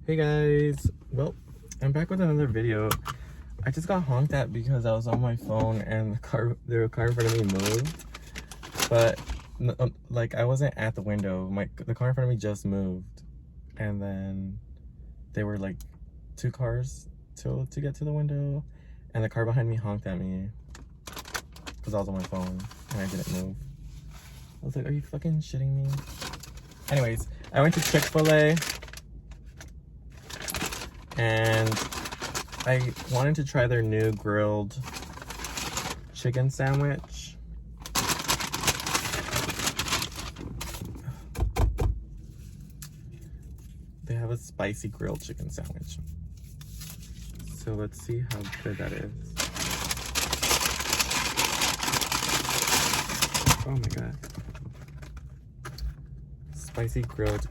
Hey guys, well, I'm back with another video. I just got honked at because I was on my phone and the car in front of me moved, but like I wasn't at the window. The car in front of me just moved, and then they were like two cars to get to the window, and the car behind me honked at me because I was on my phone and I didn't move. I was like, are you fucking shitting me? Anyways, I went to Chick-fil-A and I wanted to try their new grilled chicken sandwich. They have a spicy grilled chicken sandwich. So let's see how good that is. Oh my god. Spicy grilled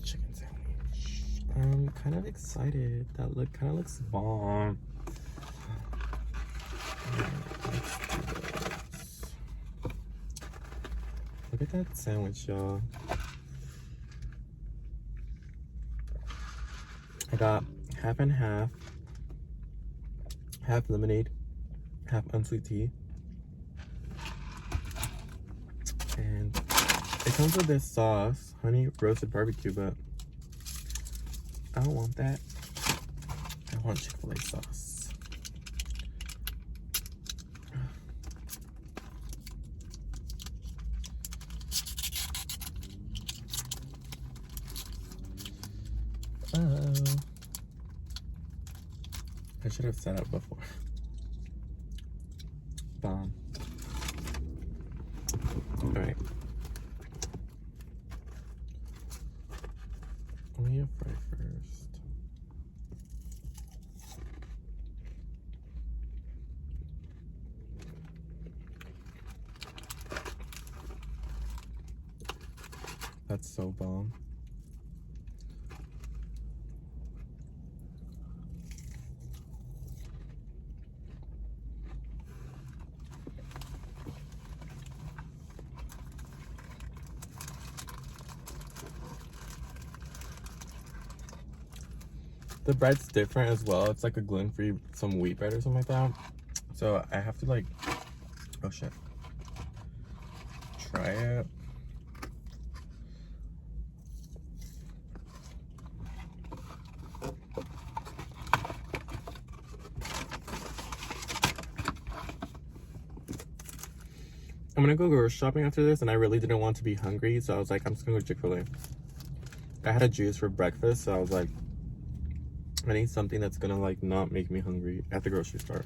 chicken sandwich. I'm kind of excited. That kind of looks bomb. Let's do this. Look at that sandwich, y'all. I got half and half lemonade, half unsweet tea, and it comes with this sauce, honey roasted barbecue, but I don't want that. I want Chick-fil-A sauce. Oh, I should have set up before. Bomb. All right. Let me fry first. That's so bomb. The bread's different as well. It's like a gluten-free, some wheat bread or something like that. So I have to like, oh shit, try it. I'm gonna go grocery shopping after this, and I really didn't want to be hungry, so I was like, I'm just gonna go to Chick-fil-A. I had a juice for breakfast, so I was like, I need something that's gonna like not make me hungry at the grocery store.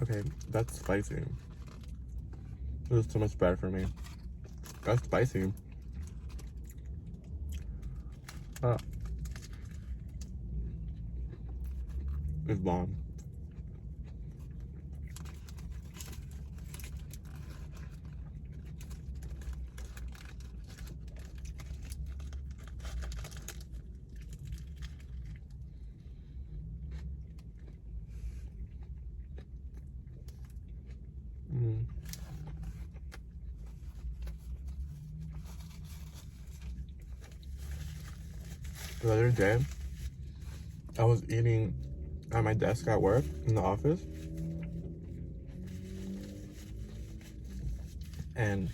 Okay, that's spicy. It was too much better for me. That's spicy. It's bomb. The other day, I was eating at my desk at work in the office, and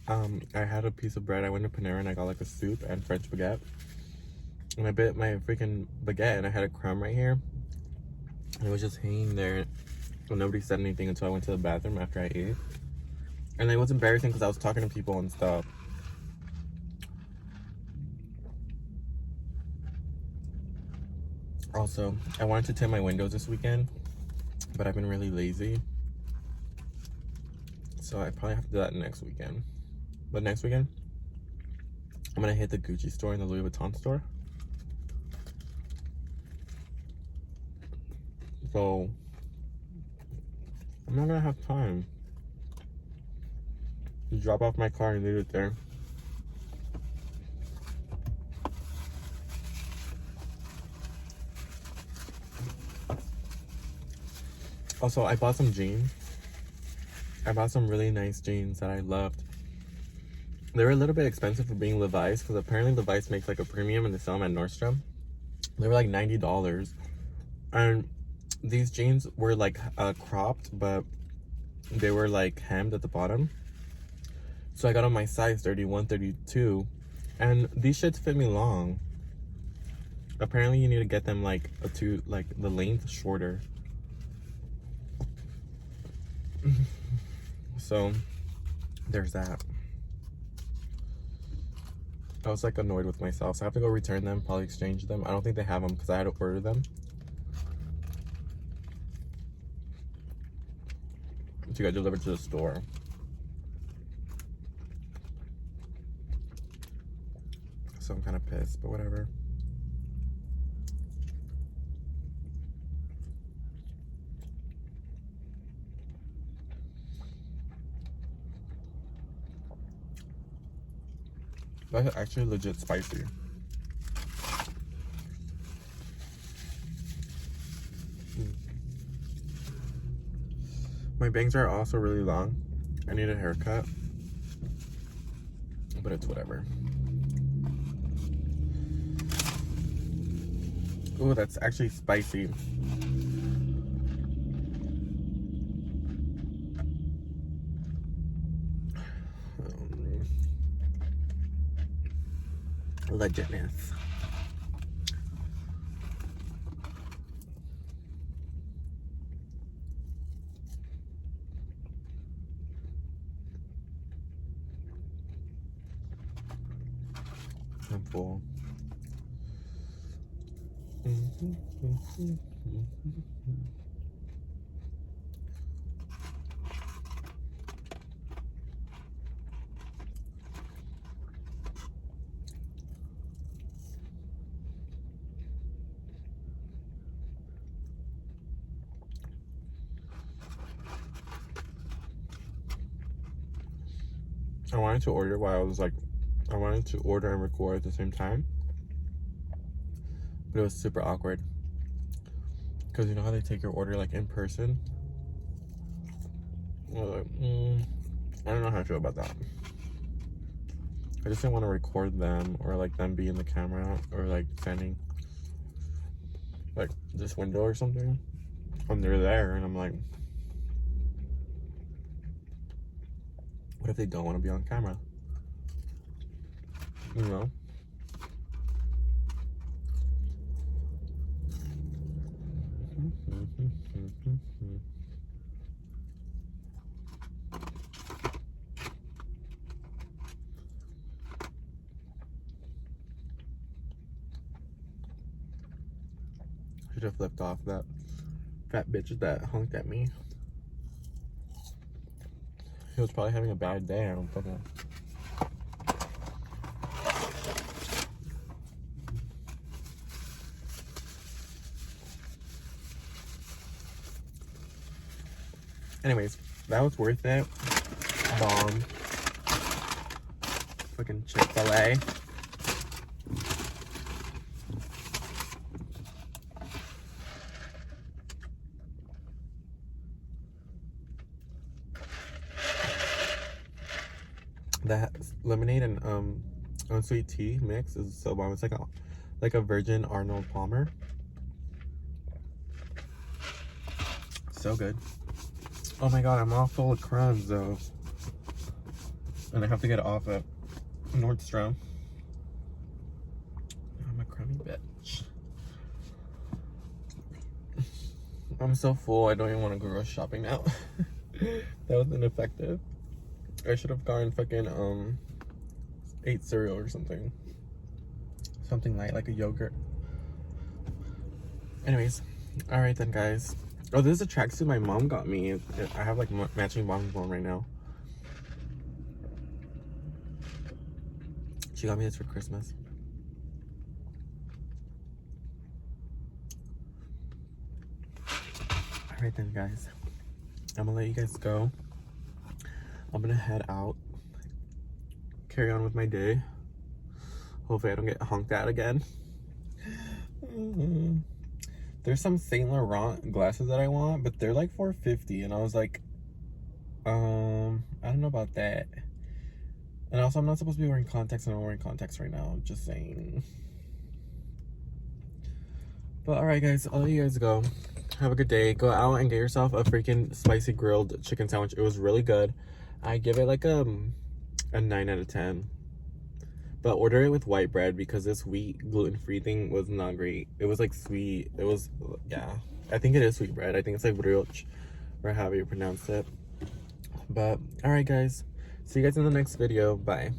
I had a piece of bread. I went to Panera and I got like a soup and French baguette, and I bit my freaking baguette and I had a crumb right here, and it was just hanging there, and nobody said anything until I went to the bathroom after I ate, and it was embarrassing because I was talking to people and stuff. Also, I wanted to tint my windows this weekend, but I've been really lazy. So I probably have to do that next weekend. But next weekend, I'm gonna hit the Gucci store and the Louis Vuitton store. So I'm not gonna have time to drop off my car and leave it there. Also, I bought some jeans. I bought some really nice jeans that I loved. They were a little bit expensive for being Levi's, because apparently Levi's makes like a premium and they sell them at Nordstrom. They were like $90. And these jeans were like cropped, but they were like hemmed at the bottom. So I got on my size 31, 32. And these shits fit me long. Apparently you need to get them like the length shorter. So there's that. I was like annoyed with myself, so I have to go return them, probably exchange them. I don't think they have them because I had to order them to get delivered to the store. So I'm kind of pissed, but whatever. That's actually legit spicy. My bangs are also really long. I need a haircut, but it's whatever. Oh, that's actually spicy. Legitness. I'm full. I wanted to order while I was like, I wanted to order and record at the same time, but it was super awkward because you know how they take your order like in person. Well, like, I don't know how I feel about that. I just didn't want to record them or like them be in the camera or like standing like this window or something when they're there, and I'm like, what if they don't want to be on camera? You know? Should have flipped off that fat bitch that honked at me. He was probably having a bad day, I don't fucking know. Anyways, that was worth it. Bomb. Fucking Chick-fil-A. That lemonade and unsweet tea mix is so bomb. It's like a virgin Arnold Palmer. So good. Oh my god, I'm all full of crumbs though. And I have to get it off at Nordstrom. I'm a crummy bitch. I'm so full, I don't even want to go grocery shopping now. That was ineffective. I should have gotten fucking ate cereal or something. Something light, like a yogurt. Anyways, alright then guys. Oh, this is a tracksuit my mom got me. I have like matching bottoms on right now. She got me this for Christmas. Alright then guys. I'm gonna let you guys go. I'm gonna head out. Carry on with my day. Hopefully I don't get honked at again. There's some Saint Laurent glasses that I want, but they're like $4.50, and I was like, I don't know about that. And also, I'm not supposed to be wearing contacts, and I'm wearing contacts right now. Just saying. But alright, guys, I'll let you guys go. Have a good day. Go out and get yourself a freaking spicy grilled chicken sandwich. It was really good. I give it like a 9 out of 10. But order it with white bread because this wheat gluten-free thing was not great. It was like sweet. It was, yeah. I think it is sweet bread. I think it's like brioche, or however you pronounce it. But alright, guys. See you guys in the next video. Bye.